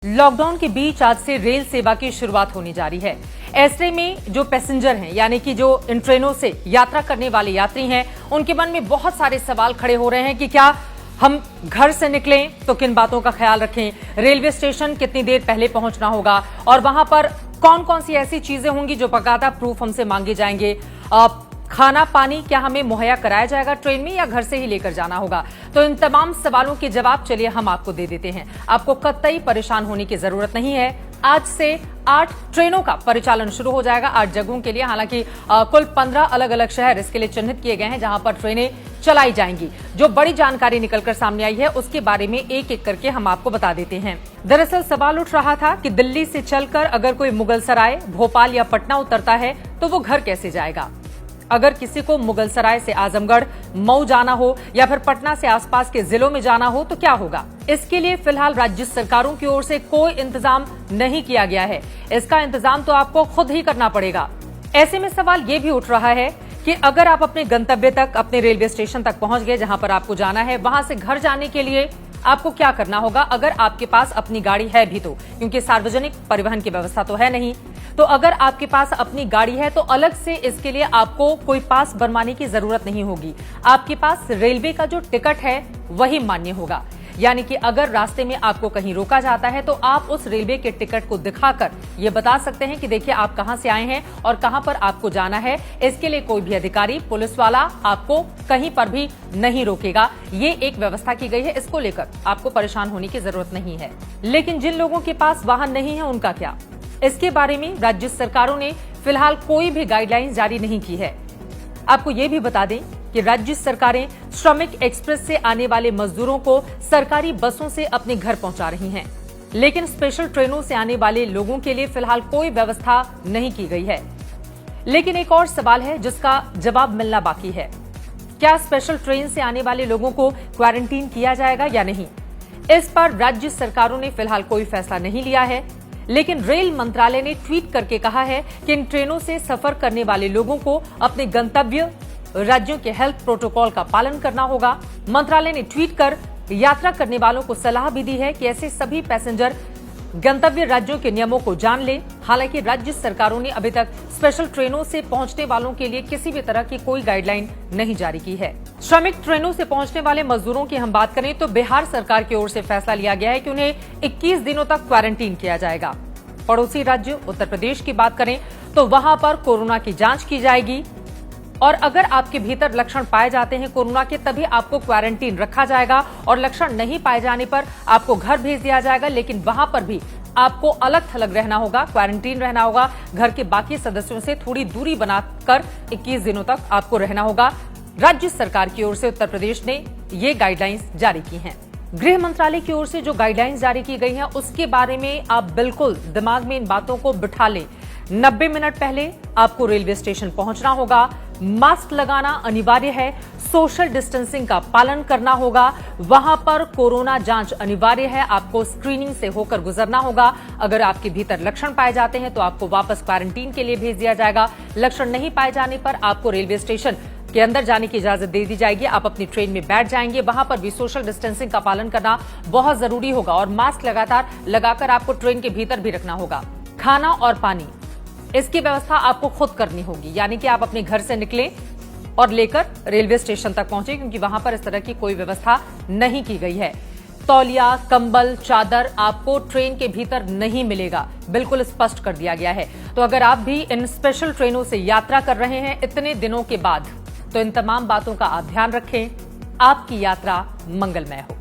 Lockdown के बीच आज से रेल सेवा की शुरुआत होने जा रही है। ऐसे में जो पैसेंजर हैं, यानी कि जो इन ट्रेनों से यात्रा करने वाले यात्री हैं, उनके मन में बहुत सारे सवाल खड़े हो रहे हैं कि क्या हम घर से निकलें तो किन बातों का ख्याल रखें, रेलवे स्टेशन कितनी देर पहले पहुंचना होगा और वहां पर कौन कौन सी ऐसी चीजें होंगी जो बकायदा प्रूफ हमसे मांगे जाएंगे, खाना पानी क्या हमें मुहैया कराया जाएगा ट्रेन में या घर से ही लेकर जाना होगा। तो इन तमाम सवालों के जवाब चलिए हम आपको दे देते हैं। आपको कतई परेशान होने की जरूरत नहीं है। आज से 8 ट्रेनों का परिचालन शुरू हो जाएगा 8 जगहों के लिए। हालांकि कुल 15 अलग अलग शहर इसके लिए चिन्हित किए गए हैं जहां पर ट्रेनें चलाई जाएंगी। जो बड़ी जानकारी निकलकर सामने आई है उसके बारे में एक एक करके हम आपको बता देते हैं। दरअसल सवाल उठ रहा था कि दिल्ली से चलकर अगर कोई मुगलसराय, भोपाल या पटना उतरता है तो वो घर कैसे जाएगा। अगर किसी को मुगलसराय से आजमगढ़, मऊ जाना हो या फिर पटना से आसपास के जिलों में जाना हो तो क्या होगा। इसके लिए फिलहाल राज्य सरकारों की ओर से कोई इंतजाम नहीं किया गया है। इसका इंतजाम तो आपको खुद ही करना पड़ेगा। ऐसे में सवाल ये भी उठ रहा है कि अगर आप अपने गंतव्य तक, अपने रेलवे स्टेशन तक पहुंच गए जहां पर आपको जाना है, वहां से घर जाने के लिए आपको क्या करना होगा अगर आपके पास अपनी गाड़ी है भी तो, क्योंकि सार्वजनिक परिवहन की व्यवस्था तो है नहीं। तो अगर आपके पास अपनी गाड़ी है तो अलग से इसके लिए आपको कोई पास बनवाने की जरूरत नहीं होगी। आपके पास रेलवे का जो टिकट है वही मान्य होगा। यानी कि अगर रास्ते में आपको कहीं रोका जाता है तो आप उस रेलवे के टिकट को दिखाकर ये बता सकते हैं कि देखिए आप कहां से आए हैं और कहां पर आपको जाना है। इसके लिए कोई भी अधिकारी, पुलिस वाला आपको कहीं पर भी नहीं रोकेगा। ये एक व्यवस्था की गई है, इसको लेकर आपको परेशान होने की जरूरत नहीं है। लेकिन जिन लोगों के पास वाहन नहीं है उनका क्या, इसके बारे में राज्य सरकारों ने फिलहाल कोई भी गाइडलाइंस जारी नहीं की है। आपको ये भी बता दें कि राज्य सरकारें श्रमिक एक्सप्रेस से आने वाले मजदूरों को सरकारी बसों से अपने घर पहुंचा रही हैं, लेकिन स्पेशल ट्रेनों से आने वाले लोगों के लिए फिलहाल कोई व्यवस्था नहीं की गई है। लेकिन एक और सवाल है जिसका जवाब मिलना बाकी है। क्या स्पेशल ट्रेन से आने वाले लोगों को क्वारंटीन किया जाएगा या नहीं। इस पर राज्य सरकारों ने फिलहाल कोई फैसला नहीं लिया है, लेकिन रेल मंत्रालय ने ट्वीट करके कहा है कि इन ट्रेनों से सफर करने वाले लोगों को अपने गंतव्य राज्यों के हेल्थ प्रोटोकॉल का पालन करना होगा। मंत्रालय ने ट्वीट कर यात्रा करने वालों को सलाह भी दी है कि ऐसे सभी पैसेंजर गंतव्य राज्यों के नियमों को जान लें। हालांकि राज्य सरकारों ने अभी तक स्पेशल ट्रेनों से पहुंचने वालों के लिए किसी भी तरह की कोई गाइडलाइन नहीं जारी की है। श्रमिक ट्रेनों से पहुंचने वाले मजदूरों की हम बात करें तो बिहार सरकार की ओर से फैसला लिया गया है कि उन्हें 21 दिनों तक क्वारंटीन किया जाएगा। पड़ोसी राज्य उत्तर प्रदेश की बात करें तो वहां पर कोरोना की जांच की जाएगी और अगर आपके भीतर लक्षण पाए जाते हैं कोरोना के, तभी आपको क्वारंटीन रखा जाएगा और लक्षण नहीं पाए जाने पर आपको घर भेज दिया जाएगा। लेकिन वहां पर भी आपको अलग थलग रहना होगा, क्वारंटीन रहना होगा। घर के बाकी सदस्यों से थोड़ी दूरी बनाकर 21 दिनों तक आपको रहना होगा। राज्य सरकार की ओर से उत्तर प्रदेश ने ये गाइडलाइंस जारी की हैं। गृह मंत्रालय की ओर से जो गाइडलाइंस जारी की गई हैं उसके बारे में आप बिल्कुल दिमाग में इन बातों को बिठा लें। 90 मिनट पहले आपको रेलवे स्टेशन पहुंचना होगा, मास्क लगाना अनिवार्य है, सोशल डिस्टेंसिंग का पालन करना होगा, वहां पर कोरोना जांच अनिवार्य है, आपको स्क्रीनिंग से होकर गुजरना होगा। अगर आपके भीतर लक्षण पाए जाते हैं तो आपको वापस क्वारंटीन के लिए भेज दिया जाएगा। लक्षण नहीं पाए जाने पर आपको रेलवे स्टेशन के अंदर जाने की इजाजत दे दी जाएगी। आप अपनी ट्रेन में बैठ जाएंगे। वहां पर भी सोशल डिस्टेंसिंग का पालन करना बहुत जरूरी होगा और मास्क लगातार लगाकर आपको ट्रेन के भीतर भी रखना होगा। खाना और पानी, इसकी व्यवस्था आपको खुद करनी होगी, यानी कि आप अपने घर से निकलें और लेकर रेलवे स्टेशन तक पहुंचे, क्योंकि वहां पर इस तरह की कोई व्यवस्था नहीं की गई है। तौलिया, कंबल, चादर आपको ट्रेन के भीतर नहीं मिलेगा, बिल्कुल स्पष्ट कर दिया गया है। तो अगर आप भी इन स्पेशल ट्रेनों से यात्रा कर रहे हैं इतने दिनों के बाद, तो इन तमाम बातों का आप ध्यान रखें। आपकी यात्रा मंगलमय हो।